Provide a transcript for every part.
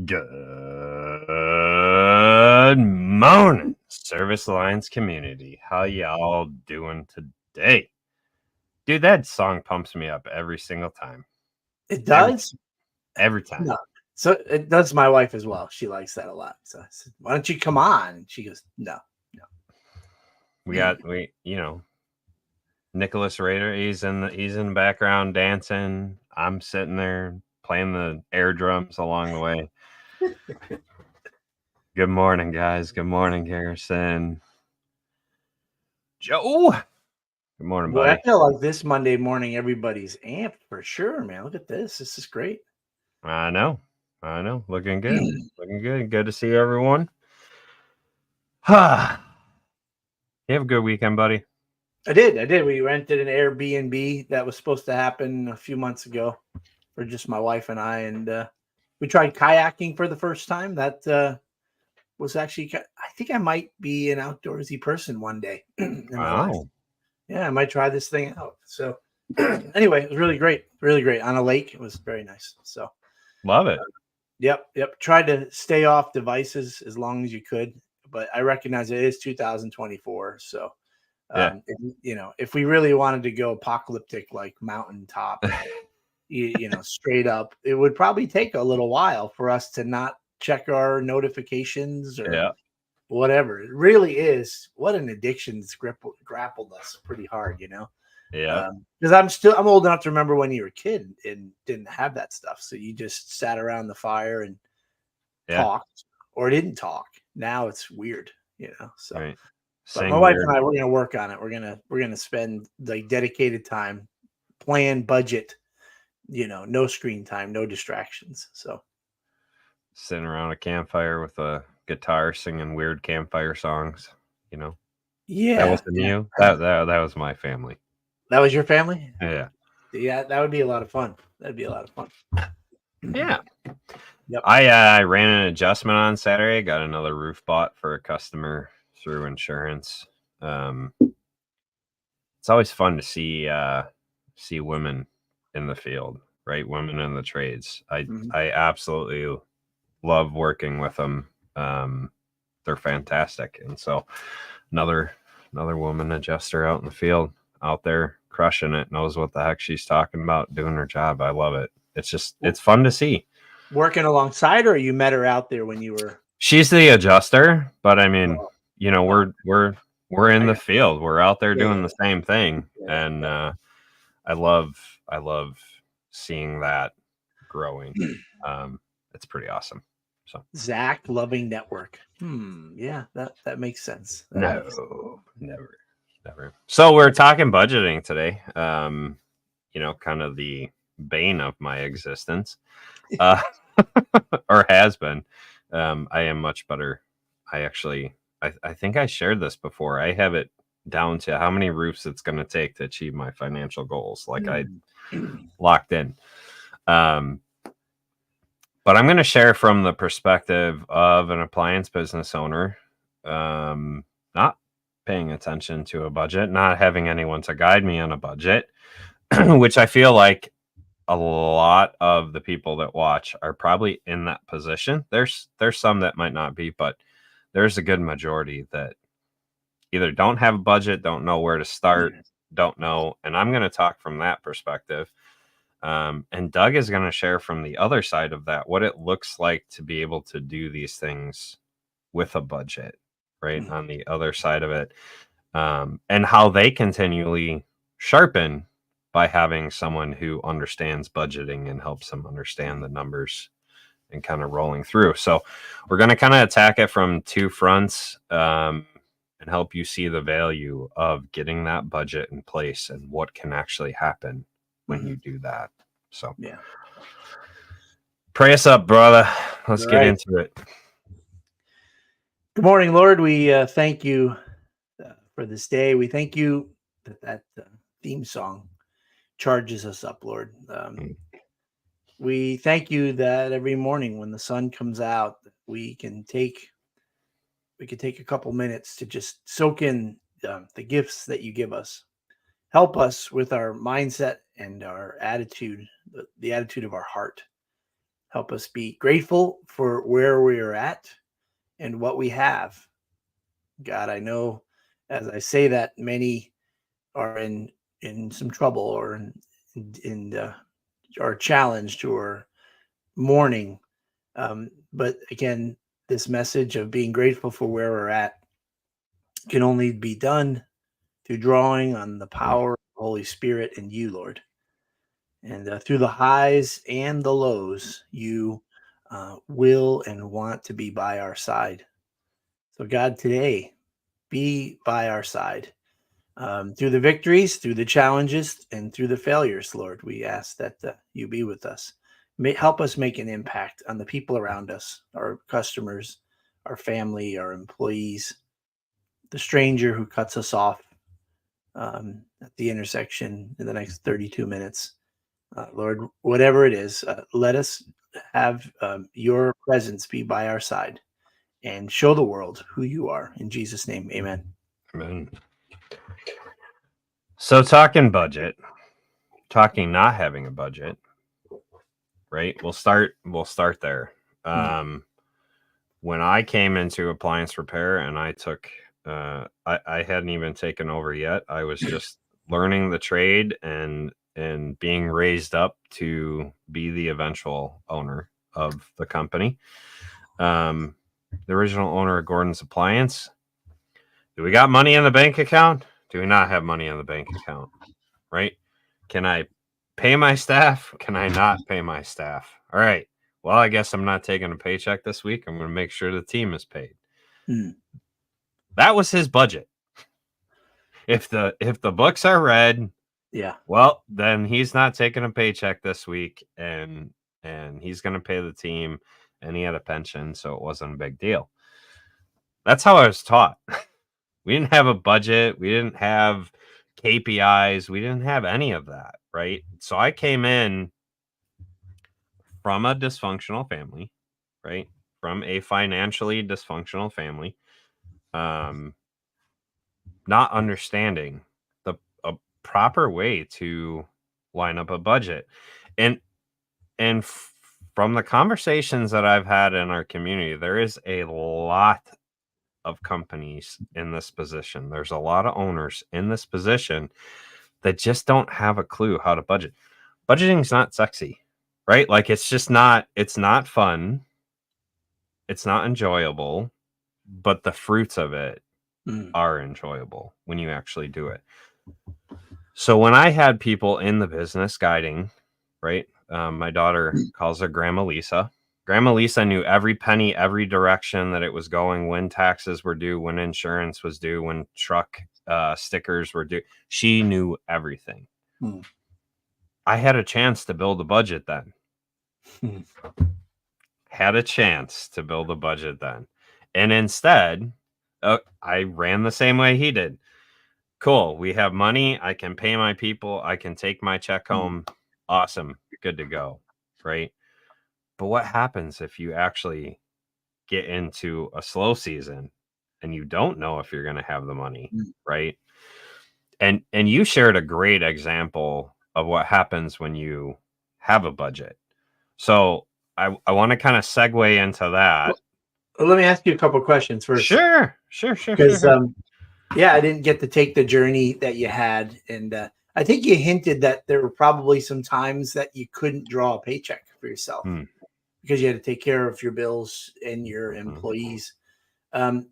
Good morning, Service Alliance community. How y'all doing today? Dude, that song pumps me up every single time. It does? Every time. No. So it does my wife as well. She likes that a lot. So I said, why don't you come on? And she goes, no. Nicholas Rader, he's in the background dancing. I'm sitting there playing the air drums along the way. Good morning, guys. Good morning, Garrison. Joe. Good morning, Boy, buddy. I feel like this Monday morning, everybody's amped for sure, man. Look at this. This is great. I know. Looking good. Looking good. Good to see everyone. You have a good weekend, buddy. I did. We rented an Airbnb that was supposed to happen a few months ago for just my wife and I. And we tried kayaking for the first time. That was actually, I think I might be an outdoorsy person one day in my life. Yeah, I might try this thing out. So anyway, it was really great on a lake. It was very nice. So love it. Yep. Tried to stay off devices as long as you could, but I recognize it is 2024. So if we really wanted to go apocalyptic, like mountaintop, straight up, it would probably take a little while for us to not check our notifications or whatever. It really is. What an addiction that's grappled us pretty hard, Yeah. Because I'm old enough to remember when you were a kid and didn't have that stuff. So you just sat around the fire and talked or didn't talk. Now it's weird, So right. But my wife and I, we're gonna work on it. We're gonna spend like dedicated time, plan, budget, no screen time, no distractions. So sitting around a campfire with a guitar singing weird campfire songs, Yeah. That wasn't you. That was my family. That was your family? Yeah. Yeah, that would be a lot of fun. That'd be a lot of fun. Yeah. Yep. I ran an adjustment on Saturday, got another roof bought for a customer through insurance. It's always fun to see women in the field, right? Women in the trades. I absolutely love working with them. They're fantastic. And so another woman adjuster out in the field, out there crushing it, knows what the heck she's talking about, doing her job. I love it. It's fun to see. Working alongside her, or you met her out there when you were? She's the adjuster, but I mean, we're in the field. We're out there doing the same thing. And I love seeing that growing. It's pretty awesome. So Zach loving network. Yeah, that makes sense. Never. So we're talking budgeting today. Kind of the bane of my existence. Or has been. I am much better. I think I shared this before. I have it down to how many roofs it's going to take to achieve my financial goals. Like I locked in. But I'm going to share from the perspective of an appliance business owner, not paying attention to a budget, not having anyone to guide me on a budget, which I feel like a lot of the people that watch are probably in that position. There's some that might not be, but there's a good majority that either don't have a budget, don't know where to start, don't know. And I'm going to talk from that perspective. And Doug is going to share from the other side of that, what it looks like to be able to do these things with a budget, right? On the other side of it. And how they continually sharpen by having someone who understands budgeting and helps them understand the numbers and kind of rolling through. So we're going to kind of attack it from two fronts and help you see the value of getting that budget in place and what can actually happen when you do that. So pray us up, brother. Let's get into it. Good morning, Lord. We thank you for this day. We thank you that theme song charges us up, Lord. We thank you that every morning when the sun comes out, we can take a couple minutes to just soak in the gifts that you give us. Help us with our mindset and our attitude, the attitude of our heart. Help us be grateful for where we are at and what we have. God, I know as I say that, many are in some trouble or are challenged or mourning. But again, this message of being grateful for where we're at can only be done through drawing on the power of the Holy Spirit and you, Lord. And through the highs and the lows, you will and want to be by our side. So, God, today, be by our side. Through the victories, through the challenges, and through the failures, Lord, we ask that you be with us. Help us make an impact on the people around us, our customers, our family, our employees, the stranger who cuts us off at the intersection in the next 32 minutes. Lord, whatever it is, let us have your presence be by our side and show the world who you are. In Jesus' name, amen. Amen. So talking budget, talking not having a budget, right? We'll start there. When I came into appliance repair and I took I hadn't even taken over yet. I was just learning the trade and being raised up to be the eventual owner of the company. The original owner of Gordon's Appliance. Do we got money in the bank account? Do we not have money in the bank account? Right? Can I pay my staff? Can I not pay my staff? All right. Well, I guess I'm not taking a paycheck this week. I'm going to make sure the team is paid. That was his budget. If the books are read, yeah, well, then he's not taking a paycheck this week, and he's going to pay the team, and he had a pension, so it wasn't a big deal. That's how I was taught. We didn't have a budget. We didn't have KPIs. We didn't have any of that, right? So I came in from a dysfunctional family, right? From a financially dysfunctional family, not understanding a proper way to line up a budget. And from the conversations that I've had in our community, there is a lot of companies in this position. There's a lot of owners in this position that just don't have a clue how to budget. Budgeting's not sexy, right? Like it's not fun. It's not enjoyable, but the fruits of it are enjoyable when you actually do it. So when I had people in the business guiding, right? My daughter calls her Grandma Lisa. Grandma Lisa knew every penny, every direction that it was going, when taxes were due, when insurance was due, when truck stickers were due. She knew everything. I had a chance to build a budget then. Had a chance to build a budget then. And instead, I ran the same way he did. Cool. We have money. I can pay my people. I can take my check home. Awesome. Good to go. Right. But what happens if you actually get into a slow season and you don't know if you're going to have the money? Right. And you shared a great example of what happens when you have a budget. So I want to kind of segue into that. Well, let me ask you a couple of questions first. Sure. Because yeah, I didn't get to take the journey that you had, and I think you hinted that there were probably some times that you couldn't draw a paycheck for yourself because you had to take care of your bills and your employees. Do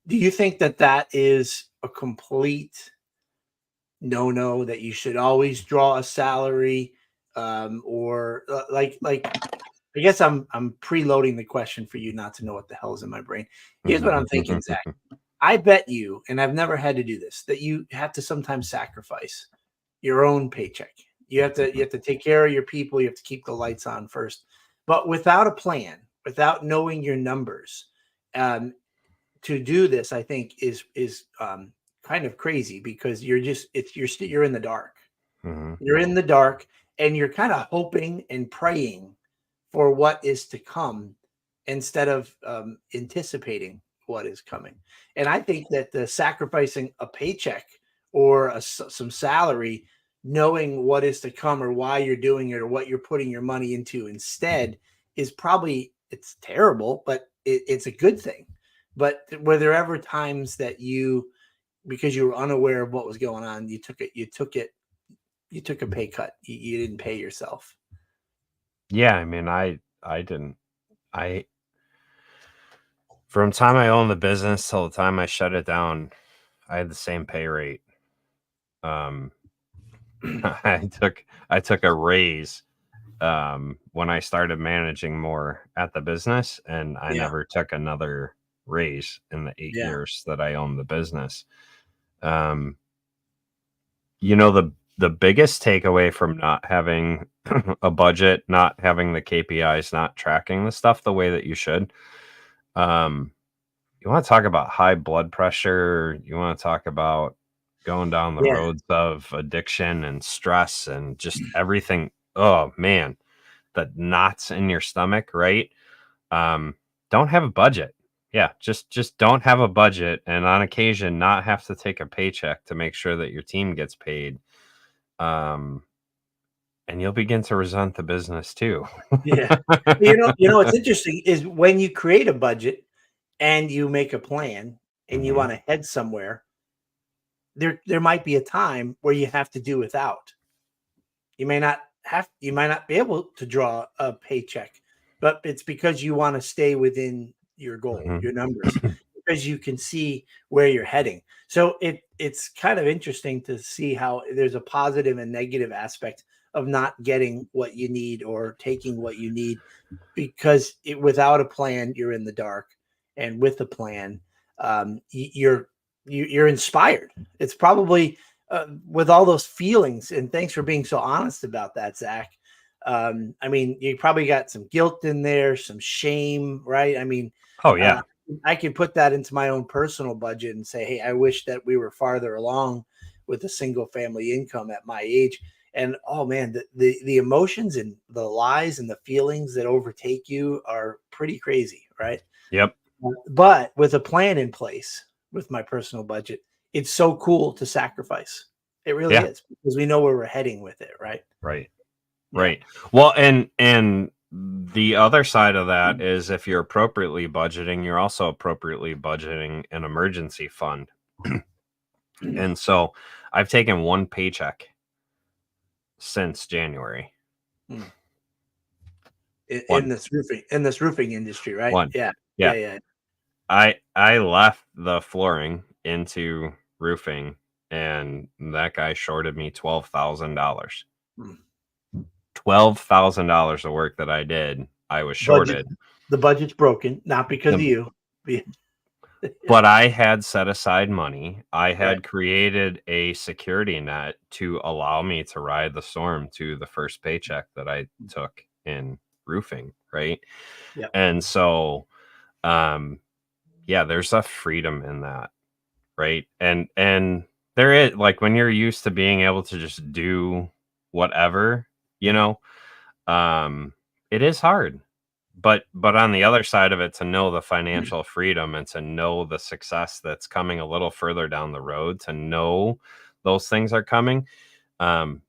you think that is a complete no, that you should always draw a salary, or like I guess I'm preloading the question for you not to know what the hell is in my brain. Here's what I'm thinking, Zach. I bet you, and I've never had to do this, that you have to sometimes sacrifice your own paycheck. You have to take care of your people. You have to keep the lights on first. But without a plan, without knowing your numbers, to do this, I think is kind of crazy because you're in the dark. You're in the dark, and you're kind of hoping and praying for what is to come instead of anticipating what is coming. And I think that the sacrificing a paycheck or some salary, knowing what is to come or why you're doing it or what you're putting your money into instead, is probably, it's terrible, but it's a good thing. But were there ever times that you, because you were unaware of what was going on, you took a pay cut, you didn't pay yourself? Yeah, I mean, I didn't. I From the time I owned the business till the time I shut it down, I had the same pay rate. Um, I took a raise when I started managing more at the business, and I Yeah, never took another raise in the 8 yeah, years that I owned the business. Um, you know, the biggest takeaway from not having a budget, not having the KPIs, not tracking the stuff the way that you should. Um, you want to talk about high blood pressure, you want to talk about going down the yeah, roads of addiction and stress and just everything. Oh man, the knots in your stomach, right? Um, don't have a budget. Yeah, just don't have a budget, and on occasion not have to take a paycheck to make sure that your team gets paid. Um, and you'll begin to resent the business too. yeah. What's interesting is when you create a budget and you make a plan and you Mhm. want to head somewhere, there might be a time where you have to do without. You might not be able to draw a paycheck, but it's because you want to stay within your goal, Mhm. your numbers, because you can see where you're heading. So it's kind of interesting to see how there's a positive and negative aspect of not getting what you need or taking what you need, because without a plan you're in the dark, and with a plan, you're inspired. It's probably, with all those feelings, and thanks for being so honest about that, Zach. I mean, you probably got some guilt in there, some shame, right? I mean, Oh, uh, yeah. I can put that into my own personal budget and say, hey, I wish that we were farther along with a single family income at my age. And oh man, the emotions and the lies and the feelings that overtake you are pretty crazy, right? Yep. But with a plan in place, with my personal budget, it's so cool to sacrifice. It really Yeah. is, because we know where we're heading with it, right? Right. Yeah. Right. Well, and the other side of that is if you're appropriately budgeting, you're also appropriately budgeting an emergency fund. And so I've taken one paycheck since January. in, One. in this roofing industry, right? One. Yeah. Yeah. Yeah. Yeah. I left the flooring into roofing, and that guy shorted me $12,000. Mm. $12,000 of work that I did, I was Budget. shorted. The budget's broken, not because of The you. But I had set aside money. I Right. had created a security net to allow me to ride the storm to the first paycheck that I took in roofing, right? Yeah. And so, um, yeah, there's a freedom in that, right? And there is, like, when you're used to being able to just do whatever, you know, um, it is hard. But on the other side of it, to know the financial freedom and to know the success that's coming a little further down the road, to know those things are coming, man,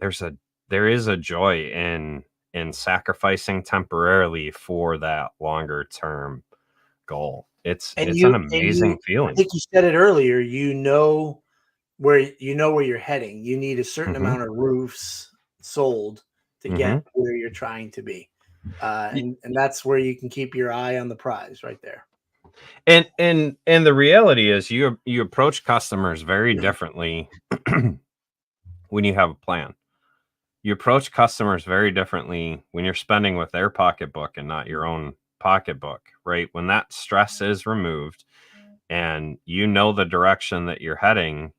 there is a joy in sacrificing temporarily for that longer term goal. It's an amazing I feeling. think you said it earlier, you know where you're heading. You need a certain Mhm, amount of roofs sold to mhm. get where you're trying to be. And that's where you can keep your eye on the prize right there. And the reality is you approach customers very differently when you have a plan. You approach customers very differently when you're spending with their pocketbook and not your own pocketbook, right? When that stress is removed and you know the direction that you're heading,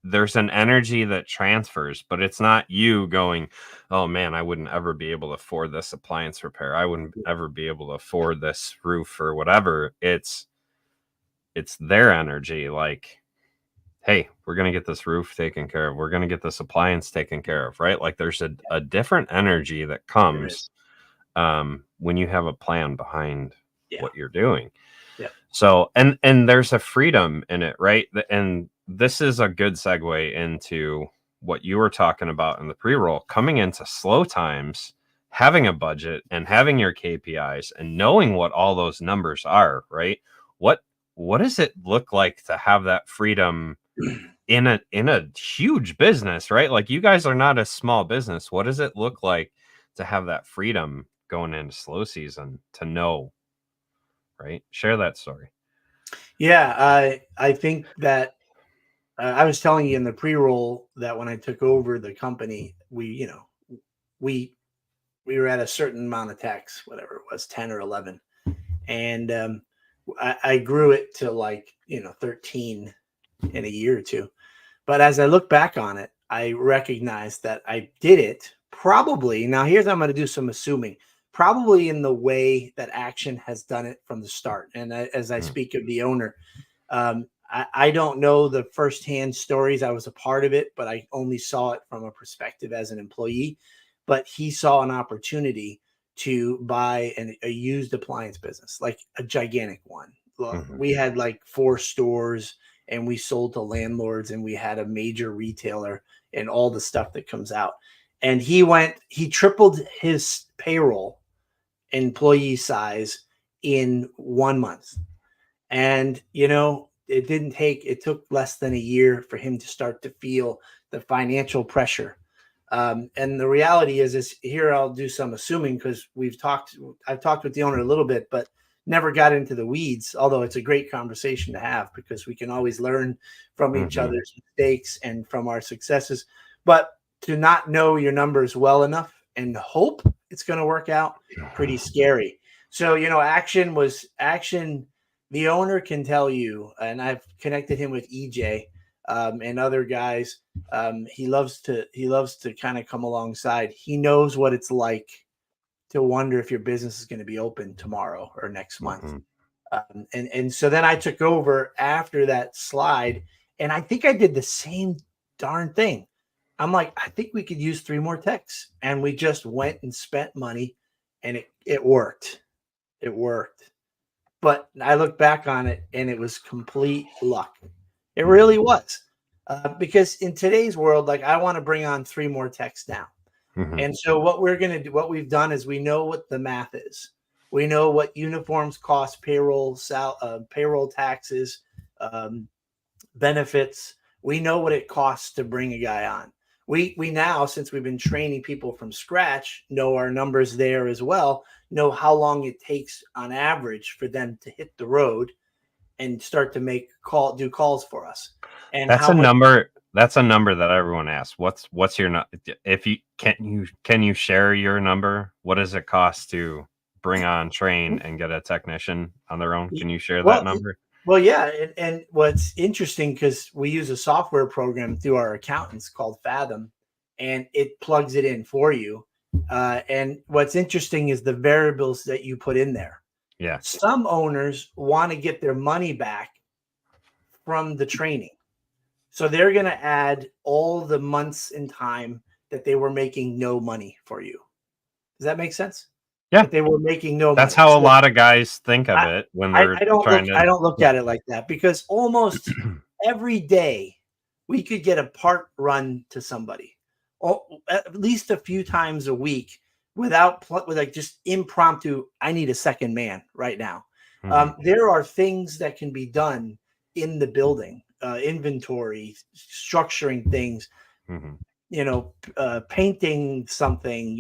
there's an energy that transfers, but it's not you going, "Oh man, I wouldn't ever be able to afford this appliance repair. I wouldn't ever be able to afford this roof or whatever." It's their energy, like, "Hey, we're gonna get this roof taken care of. We're gonna get this appliance taken care of," right? Like, there's a different energy that There is. comes, when you have a plan behind Yeah. what you're doing. Yep. So, and there's a freedom in it, right? And this is a good segue into what you were talking about in the pre-roll. Coming into slow times having a budget and having your KPIs and knowing what all those numbers are, right? What does it look like to have that freedom in a huge business, right? Like, you guys are not a small business. What does it look like to have that freedom going into slow season to know, right? Share that story. Yeah, I think that I was telling you in the pre-roll that when I took over the company, we we were at a certain amount of techs, whatever it was, 10 or 11, and I grew it to like 13 in a year or two. But as I look back on it, I recognize that I did it probably. Now, here's how I'm going to do some assuming. Probably in the way that Action has done it from the start. And as I speak of the owner, I don't know the firsthand stories. I was a part of it, but I only saw it from a perspective as an employee. But he saw an opportunity to buy a used appliance business, like a gigantic one. We had like 4 stores, and we sold to landlords, and we had a major retailer and all the stuff that comes out. And he tripled his payroll employee size in 1 month. And, it took less than a year for him to start to feel the financial pressure. And the reality is here, I'll do some assuming, because I've talked with the owner a little bit, but never got into the weeds, although it's a great conversation to have because we can always learn from each other's mistakes and from our successes. But to not know your numbers well enough and hope it's going to work out, pretty scary. So, Action. The owner can tell you, and I've connected him with EJ and other guys. He loves to kind of come alongside. He knows what it's like to wonder if your business is going to be open tomorrow or next month. And so then I took over after that slide, and I think I did the same darn thing. I'm like, I think we could use 3 more techs, and we just went and spent money, and it worked. It worked. But I look back on it, and it was complete luck. It really was. Because in today's world, like, I want to bring on 3 more techs now. And so what we've done is we know what the math is. We know what uniforms cost, payroll taxes, benefits. We know what it costs to bring a guy on. We now, since we've been training people from scratch, know our numbers there as well, know how long it takes on average for them to hit the road and start to do calls for us. And That's a number that everyone asks. What's your if you can you share your number? What does it cost to bring on, train, and get a technician on their own? Can you share that number? Well, yeah. And what's interesting, because we use a software program through our accountants called Fathom, and it plugs it in for you. And what's interesting is the variables that you put in there. Yeah. Some owners want to get their money back from the training. So they're going to add all the months in time that they were making no money for you. Does that make sense? Yeah. That they were making no money. That's how a lot of guys think of it when they're trying to. I don't look at it like that, because almost every day we could get a part run to somebody, at least a few times a week, with like just impromptu. I need a second man right now. There are things that can be done in the building, inventory, structuring things, painting something,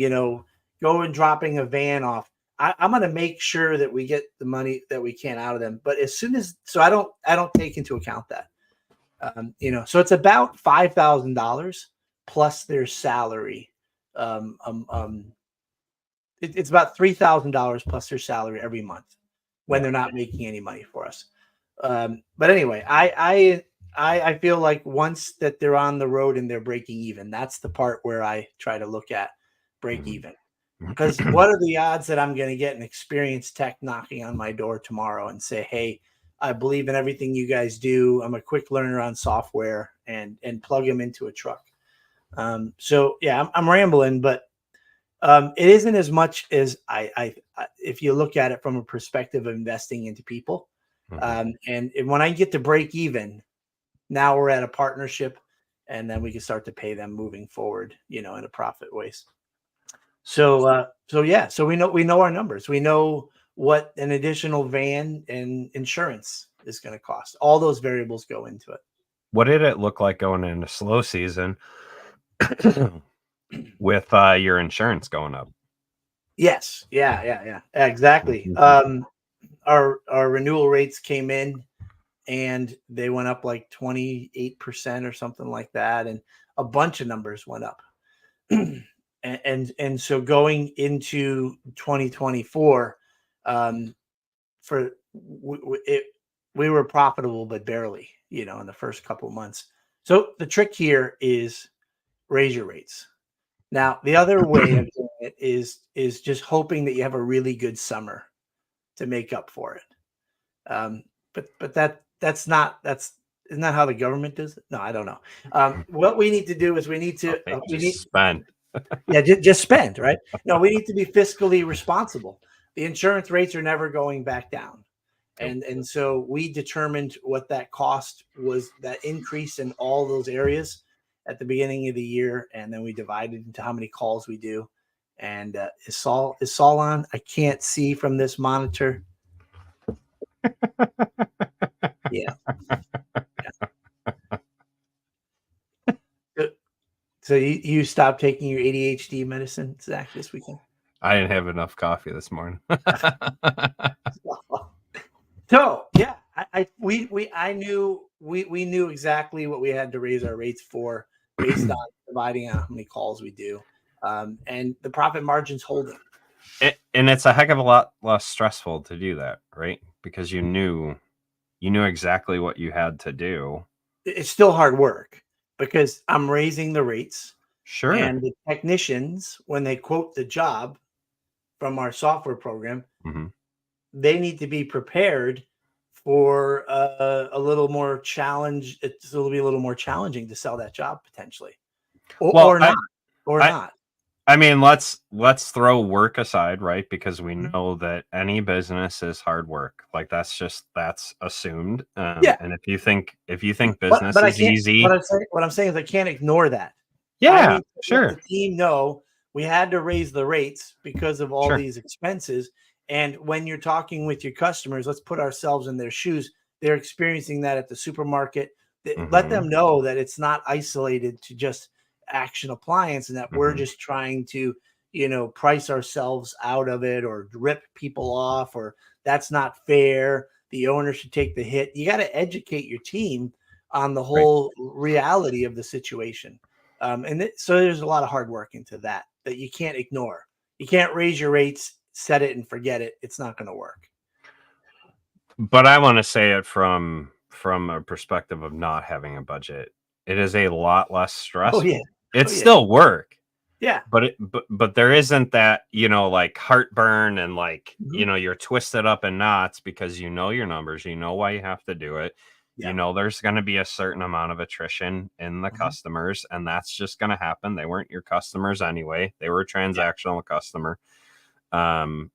go and dropping a van off. I'm going to make sure that we get the money that we can out of them. But so I don't take into account that, so it's about $5,000 plus their salary. It's about $3,000 plus their salary every month when they're not making any money for us. But anyway, I feel like once that they're on the road and they're breaking even, that's the part where I try to look at break even. Because what are the odds that I'm going to get an experienced tech knocking on my door tomorrow and say, hey, I believe in everything you guys do. I'm a quick learner on software, and plug them into a truck. So yeah, I'm rambling, but it isn't as much as if you look at it from a perspective of investing into people. And when I get to break even, now we're at a partnership, and then we can start to pay them moving forward, in a profit ways. So So yeah, so we know our numbers. We know what an additional van and insurance is going to cost. All those variables go into it. What did it look like going into slow season with your insurance going up? Yes. Yeah. Exactly. Our renewal rates came in and they went up like 28% or something like that. And a bunch of numbers went up. and so going into 2024, for we were profitable, but barely, in the first couple of months. So the trick here is raise your rates. Now, the other way of doing it is just hoping that you have a really good summer to make up for it. But isn't that how the government does it? No, I don't know. What we need to do is we need to spend. Yeah, just spend, right? No, we need to be fiscally responsible. The insurance rates are never going back down. And so we determined what that cost was, that increase in all those areas at the beginning of the year, and then we divided into how many calls we do. And is Saul on? I can't see from this monitor. Yeah. So you stopped taking your ADHD medicine, Zach, this weekend? I didn't have enough coffee this morning. So yeah, I knew we knew exactly what we had to raise our rates for based on dividing out how many calls we do, and the profit margin's holding. And it's a heck of a lot less stressful to do that, right? Because you knew exactly what you had to do. It's still hard work because I'm raising the rates. Sure. And the technicians, when they quote the job from our software program, they need to be prepared for a little more challenge. It'll be a little more challenging to sell that job potentially, or not. I mean, let's throw work aside, right? Because we know that any business is hard work. Like that's assumed. Yeah. And if you think business is easy, what I'm saying is I can't ignore that. Yeah, sure. Let the team know we had to raise the rates because of all these expenses. And when you're talking with your customers, let's put ourselves in their shoes. They're experiencing that at the supermarket. Let them know that it's not isolated to just Action Appliance and that we're just trying to, price ourselves out of it or rip people off, or that's not fair. The owner should take the hit. You got to educate your team on the whole reality of the situation. So there's a lot of hard work into that you can't ignore. You can't raise your rates, set it and forget it. It's not going to work. But I want to say it from a perspective of not having a budget. It is a lot less stressful. It's still work. Yeah. But there isn't that, like heartburn and like, you're twisted up in knots because you know your numbers, you know why you have to do it. Yeah. There's going to be a certain amount of attrition in the customers, and that's just going to happen. They weren't your customers anyway. They were a transactional customer. And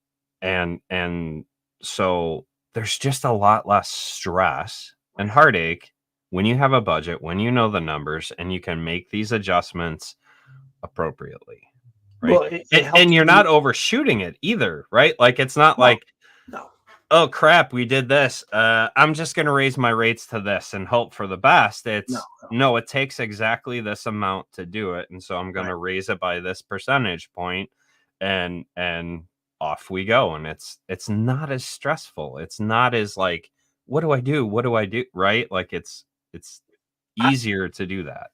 so there's just a lot less stress and heartache when you have a budget, when you know the numbers, and you can make these adjustments appropriately. Right. Well, and you're not overshooting it either, right? Like it's not oh crap, we did this. I'm just going to raise my rates to this and hope for the best. It's no, it takes exactly this amount to do it. And so I'm going to raise it by this percentage point, and off we go. And it's not as stressful. It's not as like, what do I do? What do I do? Right. Like it's easier to do that.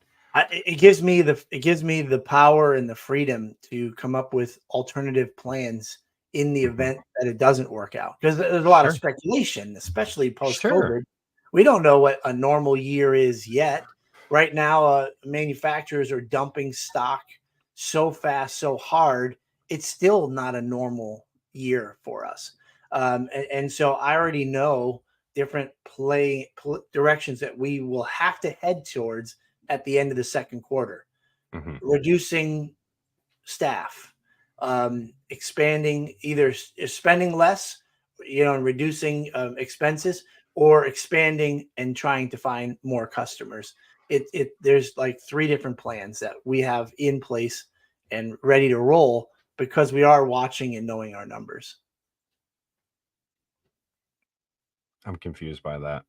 It gives me the power and the freedom to come up with alternative plans in the event that it doesn't work out, because there's a lot of speculation, especially post-COVID. We don't know what a normal year is yet. Right now, manufacturers are dumping stock so fast, so hard. It's still not a normal year for us. And so I already know different directions that we will have to head towards at the end of the second quarter. Reducing staff, expanding, either spending less, and reducing expenses, or expanding and trying to find more customers. There's like 3 different plans that we have in place and ready to roll because we are watching and knowing our numbers. I'm confused by that.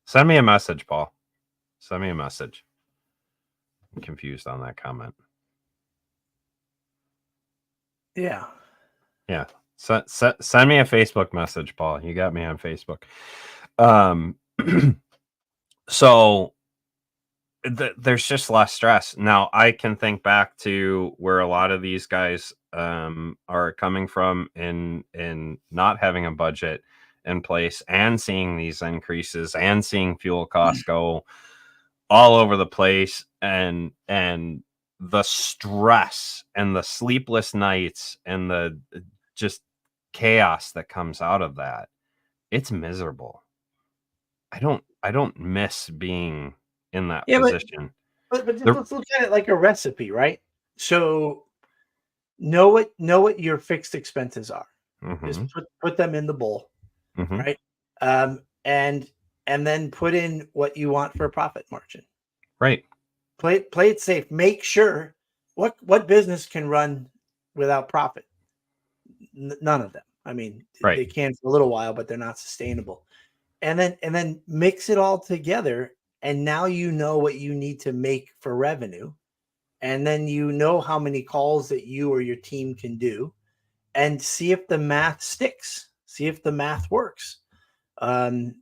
Send me a message, Paul. Send me a message. I'm confused on that comment. Yeah. Yeah. Send me a Facebook message, Paul. You got me on Facebook. So there's just less stress. Now I can think back to where a lot of these guys are coming from in not having a budget in place and seeing these increases and seeing fuel costs go all over the place, and the stress and the sleepless nights and the just chaos that comes out of that. It's miserable. I don't miss being in that Yeah, position. but just The let's look at it like a recipe, right? So know what your fixed expenses are. Just Mhm, put them in the bowl, mhm, right? And then put in what you want for a profit margin. right, Play it safe. Make sure what business can run without profit? None of them. I mean, right. they can for a little while, but they're not sustainable. And then mix it all together, and now you know what you need to make for revenue, and then you know how many calls that you or your team can do, and see if the math sticks. See if the math works. Um,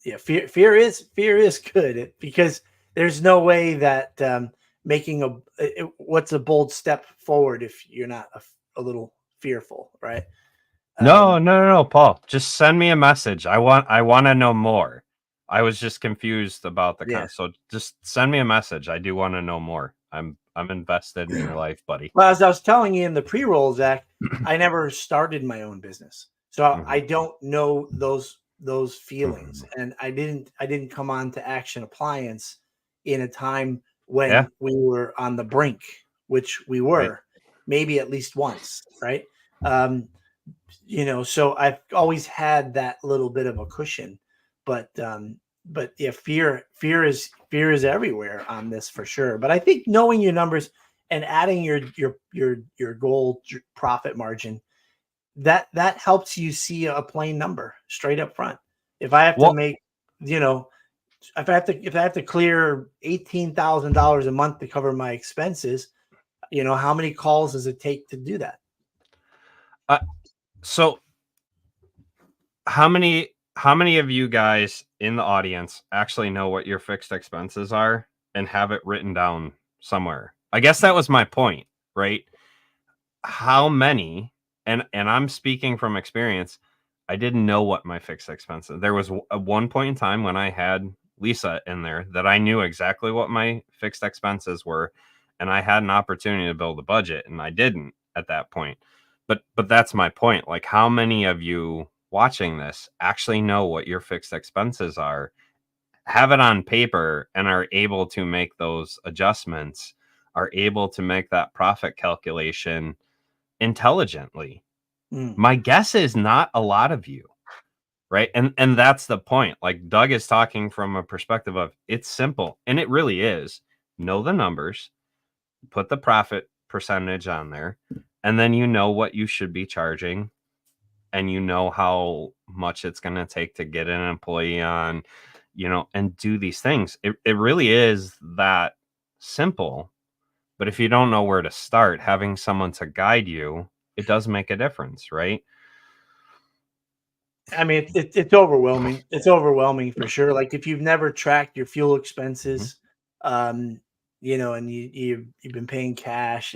yeah, fear is good because there's no way that making what's a bold step forward if you're not a little fearful, right? No, Um, no, no, no, Paul. Just send me a message. I want to know more. I was just confused about the yeah. so just send me a message. I do want to know more. I'm invested in your life, buddy. Well, as I was telling you in the pre-roll, Zach, I never started my own business, so I Mhm, don't know those feelings, mhm. and I didn't come on to Action Appliance in a time Yeah, when we were on the brink, which we right. were, maybe at least once, right? Um, so I've always had that little bit of a cushion, but yeah, fear is everywhere on this for sure. But I think knowing your numbers and adding your goal profit margin, that helps you see a plain number straight up front. If I have to Well, make, you know, if I have to clear $18,000 a month to cover my expenses, how many calls does it take to do that? uh, so how many of you guys in the audience actually know what your fixed expenses are and have it written down somewhere? I guess that was my point, right? How many, and I'm speaking from experience, I didn't know what my fixed expenses. There was a one point in time when I had Lisa in there that I knew exactly what my fixed expenses were, and I had an opportunity to build a budget, and I didn't at that point. But that's my point. Like, how many of you watching this actually know what your fixed expenses are, have it on paper, and are able to make those adjustments, are able to make that profit calculation intelligently? Mm. My guess is not a lot of you, right? And that's the point. Like, Doug is talking from a perspective of it's simple, and it really is. Know the numbers, put the profit percentage on there, and then you know what you should be charging, and you know how much it's going to take to get an employee on, and do these things. It really is that simple. But if you don't know where to start, having someone to guide you, it does make a difference, right? I mean, it's overwhelming. It's overwhelming for sure. Like if you've never tracked your fuel Mhm, expenses, um, and you've been paying cash,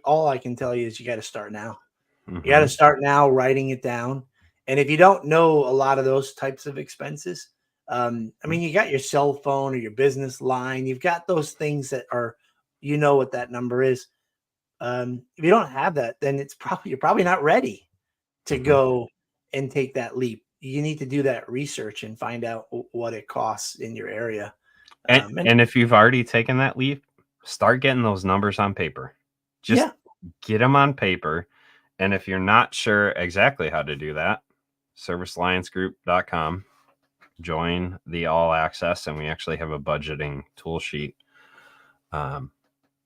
all I can tell you is you got to start now. You got to mhm, start now writing it down. And if you don't know a lot of those types of expenses, I mhm. mean, you got your cell phone or your business line. You've got those things that are, what that number is. If you don't have that, then you're probably not ready to Mhm. go and take that leap. You need to do that research and find out what it costs in your area. And And and if you've already taken that leap, start getting those numbers on paper. Just yeah, get them on paper. And if you're not sure exactly how to do that, servicealliancegroup.com, join the all access, and we actually have a budgeting tool sheet um,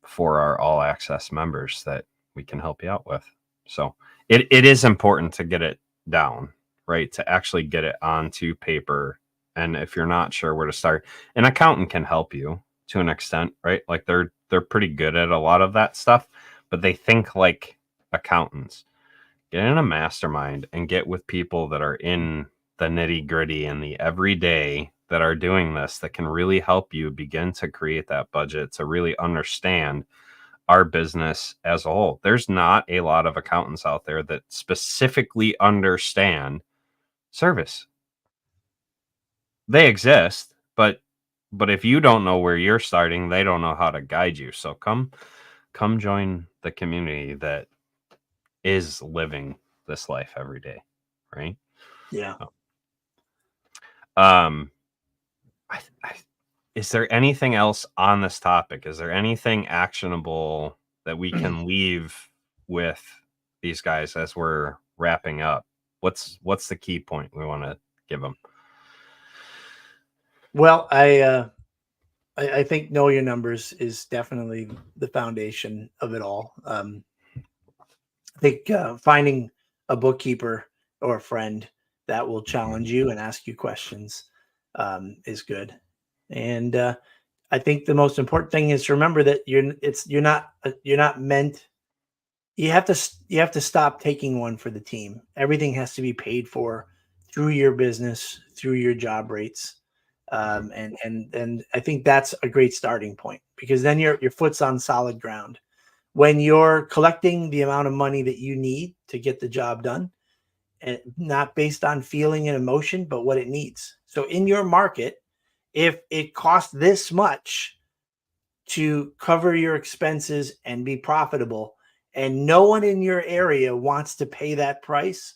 for our all access members that we can help you out with. So it is important to get it down, right? To actually get it onto paper. And if you're not sure where to start, an accountant can help you to an extent, right? Like they're pretty good at a lot of that stuff, but they think like accountants. Get in a mastermind and get with people that are in the nitty gritty and the everyday that are doing this, that can really help you begin to create that budget, to really understand our business as a whole. There's not a lot of accountants out there that specifically understand service. They exist, but if you don't know where you're starting, they don't know how to guide you. So come join the community that is living this life every day, right? Yeah. Um, is there anything else on this topic? Is there anything actionable that we can leave with these guys as we're wrapping up? What's the key point we want to give them? Well, I think know your numbers is definitely the foundation of it all. I think finding a bookkeeper or a friend that will challenge you and ask you questions is good. And I think the most important thing is to remember that you're not meant. You have to stop taking one for the team. Everything has to be paid for through your business, through your job rates. And I think that's a great starting point, because then your foot's on solid ground. When you're collecting the amount of money that you need to get the job done, and not based on feeling and emotion, but what it needs. So in your market, if it costs this much to cover your expenses and be profitable, and no one in your area wants to pay that price,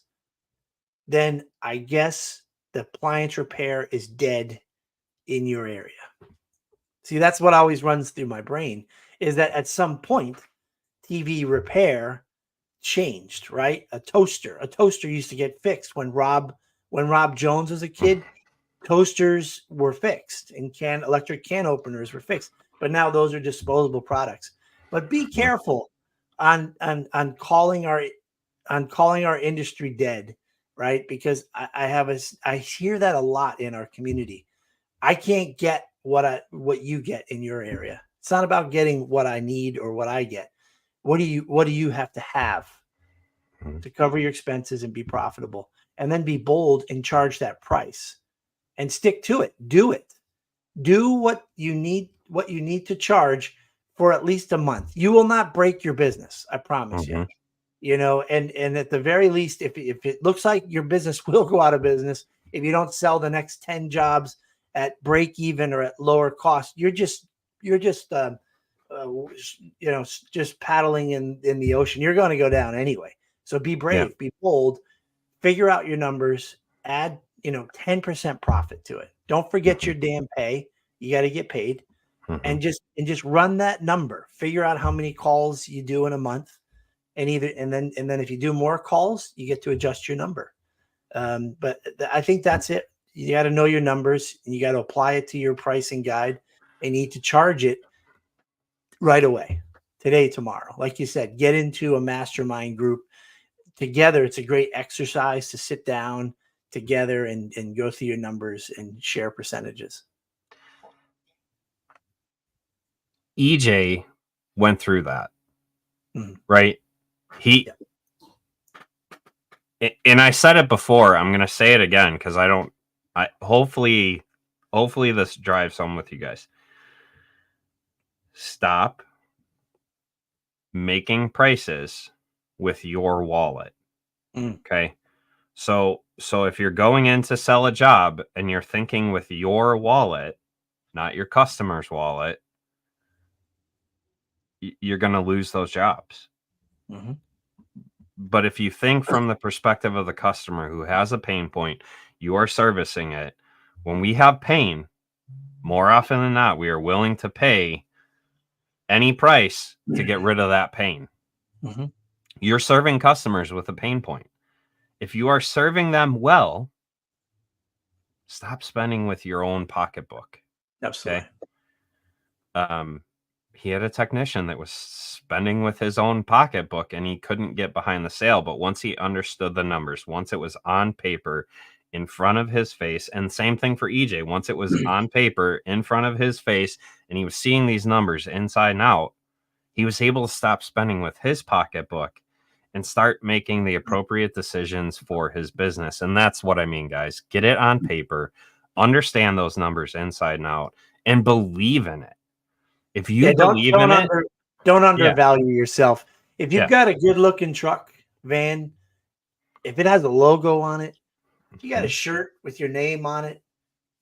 then I guess the appliance repair is dead in your area. See, that's what always runs through my brain, is that at some point, TV repair changed, right? A toaster used to get fixed when Rob Jones was a kid. Toasters were fixed, and electric can openers were fixed, but now those are disposable products. But be careful on calling our industry dead, right? Because I hear that a lot in our community. I can't get what you get in your area. It's not about getting what I need or what I get. What do you have to cover your expenses and be profitable, and then be bold and charge that price and stick to it. Do it. Do what you need to charge for at least a month. You will not break your business. I promise you. And at the very least, if it looks like your business will go out of business, if you don't sell the next 10 jobs at break even or at lower cost, you're just just paddling in the ocean. You're going to go down anyway. So be brave, be bold, figure out your numbers, add 10% profit to it. Don't forget your damn pay. You got to get paid, and just run that number. Figure out how many calls you do in a month, and then if you do more calls, you get to adjust your number. But I think that's it. You got to know your numbers, and you got to apply it to your pricing guide, and you need to charge it right away, today, tomorrow. Like you said, get into a mastermind group together. It's a great exercise to sit down together and go through your numbers and share percentages. EJ went through that, right? And I said it before, I'm going to say it again, because hopefully this drives home with you guys. Stop making prices with your wallet. Okay. So if you're going in to sell a job and you're thinking with your wallet, not your customer's wallet, you're going to lose those jobs. But if you think from the perspective of the customer who has a pain point, you are servicing it. When we have pain, more often than not, we are willing to pay any price to get rid of that pain. You're serving customers with a pain point. If you are serving them well, stop spending with your own pocketbook. Absolutely. Okay? he had a technician that was spending with his own pocketbook and he couldn't get behind the sale. But once he understood the numbers, once it was on paper in front of his face, and same thing for EJ, once it was on paper in front of his face and he was seeing these numbers inside and out, he was able to stop spending with his pocketbook and start making the appropriate decisions for his business. And that's what I mean, guys. Get it on paper, understand those numbers inside and out, and believe in it. If you believe in it, don't undervalue yourself. If you've got a good looking truck, van, if it has a logo on it, if you got a shirt with your name on it,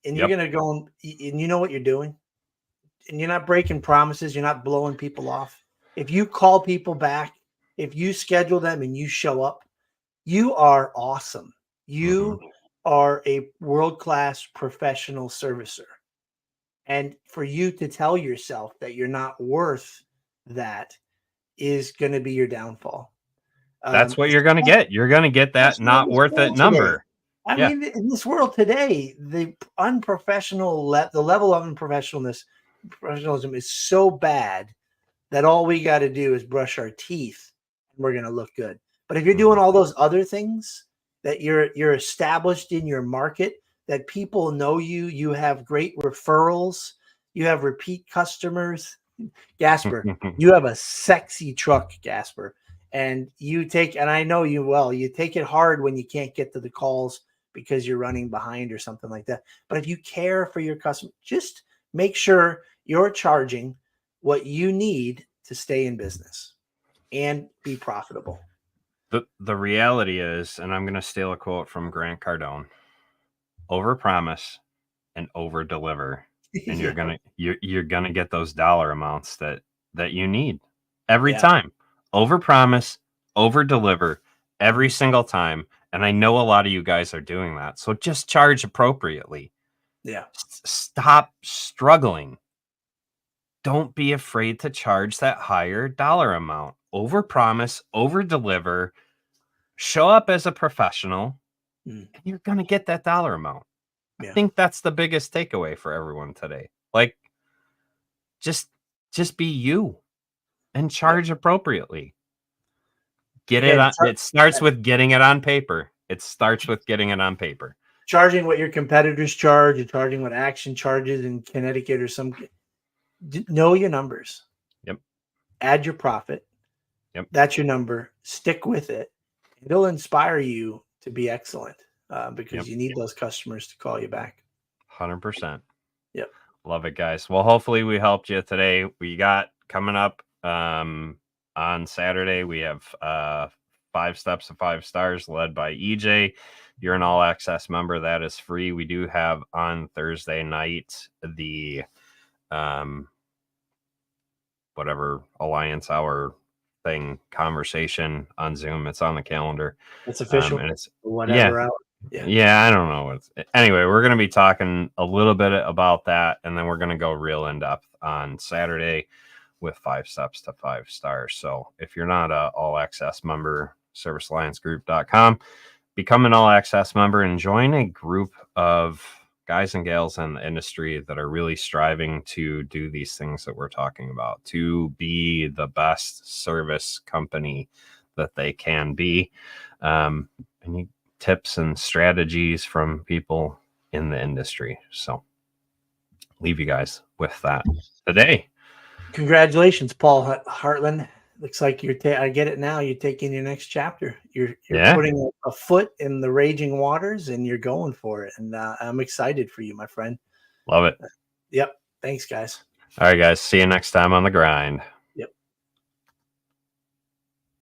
and you're going to go and you know what you're doing, and you're not breaking promises, you're not blowing people off. If you call people back, if you schedule them and you show up, you are awesome. You are a world-class professional servicer. And for you to tell yourself that you're not worth that is going to be your downfall. That's what you're going to get. You're going to get that not worth it number. I mean, in this world today, the level of professionalism is so bad that all we got to do is brush our teeth and we're going to look good. But if you're doing all those other things, that you're established in your market, that people know you, you have great referrals, you have repeat customers. Gasper, you have a sexy truck, Gasper. And I know you well, you take it hard when you can't get to the calls because you're running behind or something like that. But if you care for your customer, just make sure you're charging what you need to stay in business and be profitable. The reality is, and I'm going to steal a quote from Grant Cardone, overpromise and over-deliver. And you're gonna get those dollar amounts that you need every time. Overpromise, over-deliver every single time. And I know a lot of you guys are doing that. So just charge appropriately. Yeah. Stop struggling. Don't be afraid to charge that higher dollar amount. Overpromise, over-deliver, show up as a professional, and you're going to get that dollar amount. I think that's the biggest takeaway for everyone today. Like, just be you and charge appropriately. It starts with getting it on paper. It starts with getting it on paper. Charging what your competitors charge, and charging what Action charges in Connecticut or know your numbers. Yep. Add your profit. Yep. That's your number. Stick with it. It'll inspire you to be excellent because you need those customers to call you back. 100%. Yep. Love it, guys. Well, hopefully we helped you today. We got coming up on Saturday, we have 5 Steps to 5 Stars led by EJ. You're an all access member. That is free. We do have on Thursday night the whatever Alliance Hour thing conversation on Zoom. It's on the calendar. It's official. And it's whatever hour. Yeah, I don't know. Anyway, we're going to be talking a little bit about that, and then we're going to go real in depth on Saturday with 5 Steps to 5 Stars. So if you're not a all access member, servicealliancegroup.com, become an all access member and join a group of guys and gals in the industry that are really striving to do these things that we're talking about, to be the best service company that they can be. And you tips and strategies from people in the industry. So leave you guys with that today. Congratulations, Paul Hartland. Looks like I get it now. You're taking your next chapter. You're putting a foot in the raging waters and you're going for it. And I'm excited for you, my friend. Love it. Yep. Thanks, guys. All right, guys. See you next time on the grind.